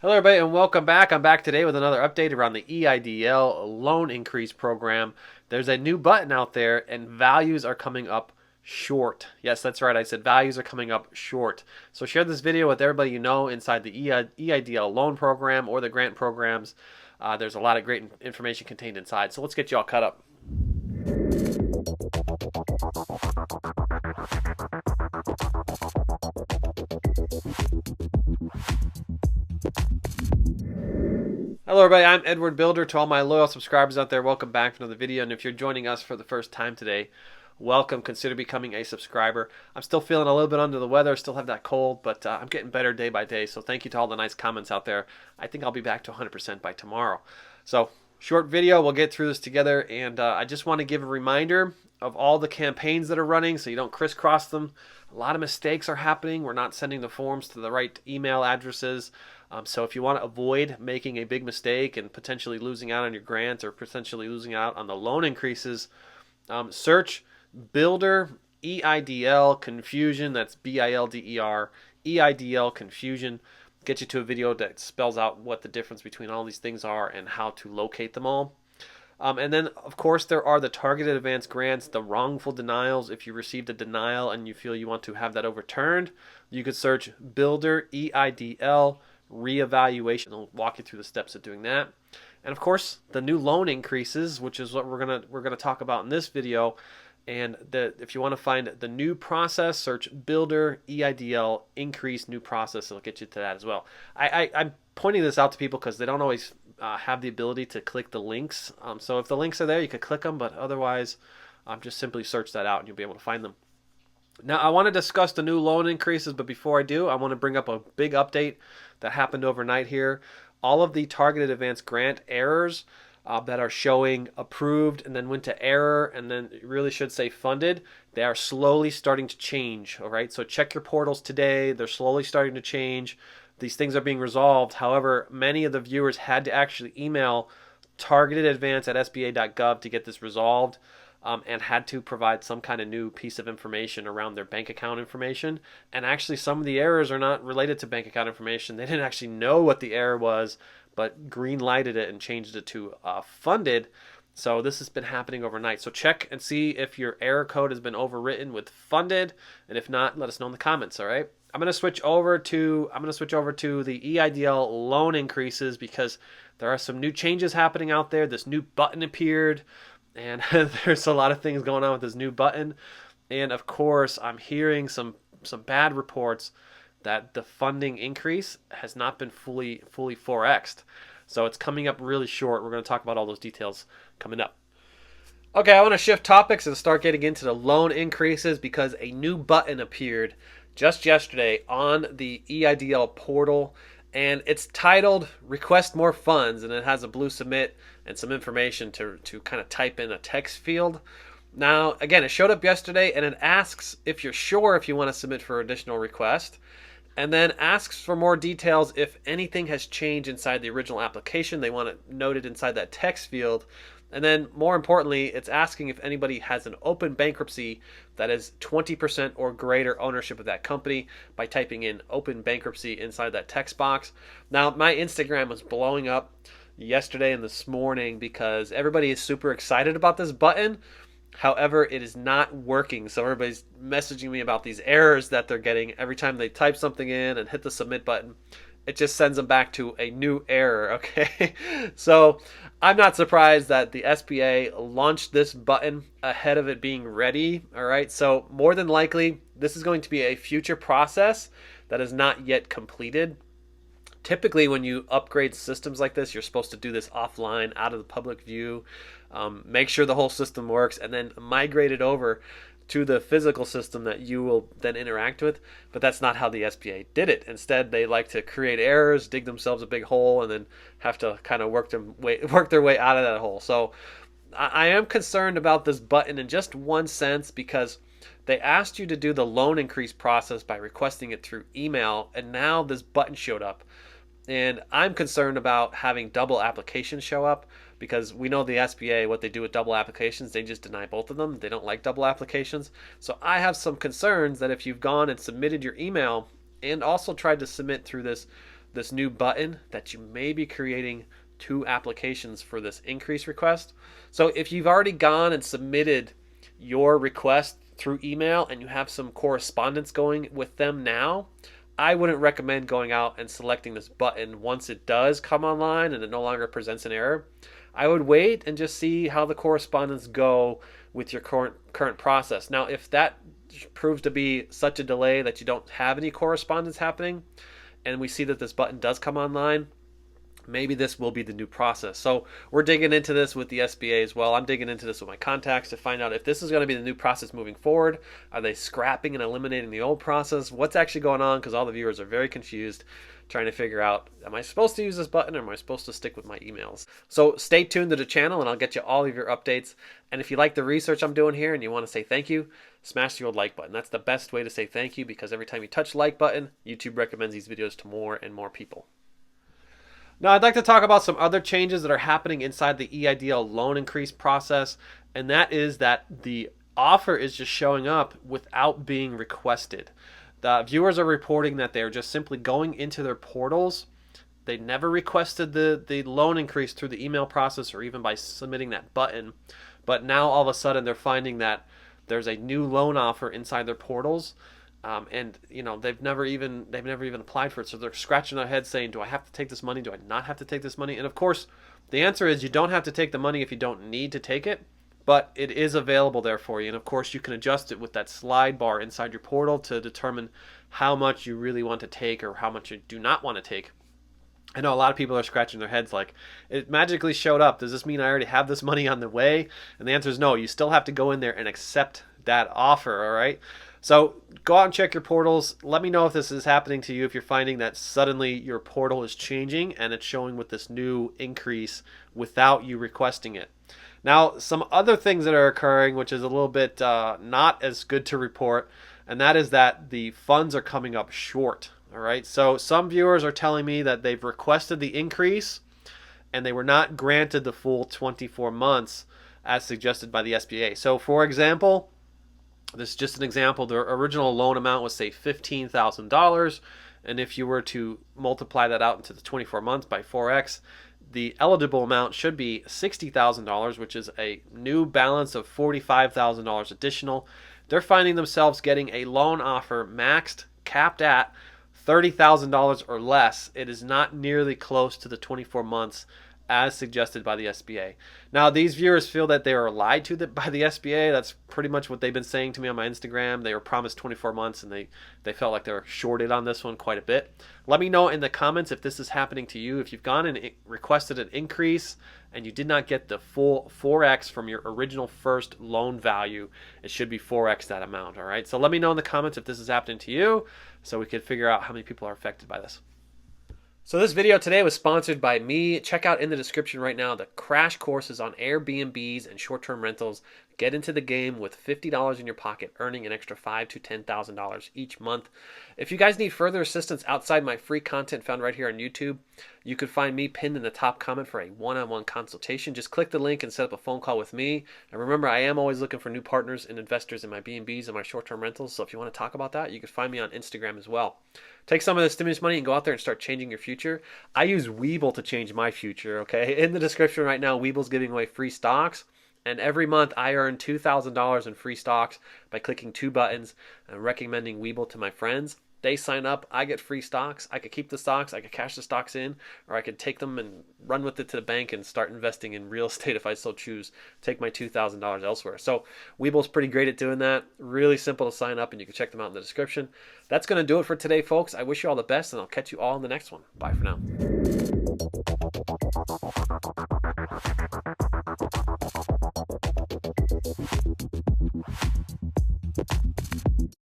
Hello everybody and welcome back. I'm back today with another update around the EIDL loan increase program. There's a new button out there and values are coming up short. Yes, that's right. I said values are coming up short. So share this video with everybody you know inside the EIDL loan program or the grant programs. There's a lot of great information contained inside. So let's get you all caught up. Hello everybody, I'm Edward Bilder. To all my loyal subscribers out there, welcome back to another video. And if you're joining us for the first time today, welcome. Consider becoming a subscriber. I'm still feeling a little bit under the weather, still have that cold, but I'm getting better day by day. So thank you to all the nice comments out there. I think I'll be back to 100% by tomorrow. So short video, we'll get through this together. And I just want to give a reminder of all the campaigns that are running so you don't crisscross them. A lot of mistakes are happening. We're not sending the forms to the right email addresses. So if you want to avoid making a big mistake and potentially losing out on your grant or potentially losing out on the loan increases, search Bilder EIDL Confusion. That's BILDER EIDL Confusion. Get you to a video that spells out what the difference between all these things are and how to locate them all. And then, of course, there are the targeted advance grants, the wrongful denials. If you received a denial and you feel you want to have that overturned, you could search Bilder EIDL reevaluation. I'll walk you through the steps of doing that. And of course, the new loan increases, which is what we're gonna talk about in this video. And if you want to find the new process, search Bilder EIDL increase new process. It'll get you to that as well. I'm pointing this out to people because they don't always have the ability to click the links. So if the links are there, you could click them, but otherwise, just simply search that out and you'll be able to find them. Now, I want to discuss the new loan increases, but before I do, I want to bring up a big update that happened overnight here. All of the targeted advance grant errors that are showing approved and then went to error and then it really should say funded, they are slowly starting to change. All right, so check your portals today. They're slowly starting to change. These things are being resolved. However, many of the viewers had to actually email targetedadvance@sba.gov to get this resolved. And had to provide some kind of new piece of information around their bank account information. And actually, some of the errors are not related to bank account information. They didn't actually know what the error was, but green lighted it and changed it to funded. So this has been happening overnight. So check and see if your error code has been overwritten with funded, and if not, let us know in the comments. All right. I'm gonna switch over to the EIDL loan increases because there are some new changes happening out there. This new button appeared. And there's a lot of things going on with this new button. And of course, I'm hearing some bad reports that the funding increase has not been fully 4x'd. So it's coming up really short. We're going to talk about all those details coming up. Okay, I want to shift topics and start getting into the loan increases because a new button appeared just yesterday on the EIDL portal. And it's titled Request More Funds, and it has a blue submit and some information to kind of type in a text field. Now, again, it showed up yesterday, and it asks if you're sure if you want to submit for additional request, and then asks for more details if anything has changed inside the original application. They want it noted inside that text field. And then, more importantly, it's asking if anybody has an open bankruptcy that is 20% or greater ownership of that company by typing in open bankruptcy inside that text box. Now, my Instagram was blowing up yesterday and this morning because everybody is super excited about this button. However, it is not working. So everybody's messaging me about these errors that they're getting every time they type something in and hit the submit button. It just sends them back to a new error, okay? So I'm not surprised that the SBA launched this button ahead of it being ready, all right? So more than likely, this is going to be a future process that is not yet completed. Typically, when you upgrade systems like this, you're supposed to do this offline, out of the public view, make sure the whole system works, and then migrate it over to the physical system that you will then interact with. But that's not how the SBA did it. Instead, they like to create errors, dig themselves a big hole, and then have to kind of work their way out of that hole. So I am concerned about this button in just one sense because they asked you to do the loan increase process by requesting it through email, and now this button showed up. And I'm concerned about having double applications show up because we know the SBA, what they do with double applications, they just deny both of them. They don't like double applications. So I have some concerns that if you've gone and submitted your email and also tried to submit through this this new button that you may be creating 2 applications for this increase request. So if you've already gone and submitted your request through email and you have some correspondence going with them now, I wouldn't recommend going out and selecting this button once it does come online and it no longer presents an error. I would wait and just see how the correspondence go with your current process. Now, if that proves to be such a delay that you don't have any correspondence happening, and we see that this button does come online, maybe this will be the new process. So we're digging into this with the SBA as well. I'm digging into this with my contacts to find out if this is going to be the new process moving forward. Are they scrapping and eliminating the old process? What's actually going on? Because all the viewers are very confused, trying to figure out, am I supposed to use this button or am I supposed to stick with my emails? So stay tuned to the channel and I'll get you all of your updates. And if you like the research I'm doing here and you want to say thank you, smash the old like button. That's the best way to say thank you, because every time you touch the like button, YouTube recommends these videos to more and more people. Now, I'd like to talk about some other changes that are happening inside the EIDL loan increase process, and that is that the offer is just showing up without being requested. The viewers are reporting that they're just simply going into their portals. They never requested the loan increase through the email process or even by submitting that button, but now all of a sudden they're finding that there's a new loan offer inside their portals. And you know, they've never even applied for it, so they're scratching their head saying, do I have to take this money? Do I not have to take this money? And of course the answer is you don't have to take the money if you don't need to take it, but it is available there for you. And of course you can adjust it with that slide bar inside your portal to determine how much you really want to take or how much you do not want to take. I know a lot of people are scratching their heads like, it magically showed up. Does this mean I already have this money on the way? And the answer is no. You still have to go in there and accept that offer, all right? So go out and check your portals. Let me know if this is happening to you, if you're finding that suddenly your portal is changing and it's showing with this new increase without you requesting it. Now, some other things that are occurring, which is a little bit not as good to report, and that is that the funds are coming up short. All right, so some viewers are telling me that they've requested the increase and they were not granted the full 24 months as suggested by the SBA. So for example, this is just an example, the original loan amount was say $15,000, and if you were to multiply that out into the 24 months by 4x, the eligible amount should be $60,000, which is a new balance of $45,000 additional. They're finding themselves getting a loan offer maxed, capped at $30,000 or less. It is not nearly close to the 24 months as suggested by the SBA. Now, these viewers feel that they are lied to by the SBA. That's pretty much what they've been saying to me on my Instagram. They were promised 24 months and they felt like they were shorted on this one quite a bit. Let me know in the comments if this is happening to you. If you've gone and requested an increase and you did not get the full 4x from your original first loan value, it should be 4x that amount, all right? So let me know in the comments if this is happening to you so we can figure out how many people are affected by this. So this video today was sponsored by me. Check out in the description right now the crash courses on Airbnbs and short-term rentals. Get into the game with $50 in your pocket, earning an extra $5,000 to $10,000 each month. If you guys need further assistance outside my free content found right here on YouTube, you could find me pinned in the top comment for a one-on-one consultation. Just click the link and set up a phone call with me. And remember, I am always looking for new partners and investors in my B&Bs and my short-term rentals. So if you want to talk about that, you can find me on Instagram as well. Take some of the stimulus money and go out there and start changing your future. I use Webull to change my future, okay? In the description right now, Webull's giving away free stocks. And every month I earn $2,000 in free stocks by clicking 2 buttons and recommending Webull to my friends. They sign up, I get free stocks. I could keep the stocks, I could cash the stocks in, or I could take them and run with it to the bank and start investing in real estate if I so choose. Take my $2,000 elsewhere. So Webull's pretty great at doing that. Really simple to sign up, and you can check them out in the description. That's going to do it for today, folks. I wish you all the best, and I'll catch you all in the next one. Bye for now.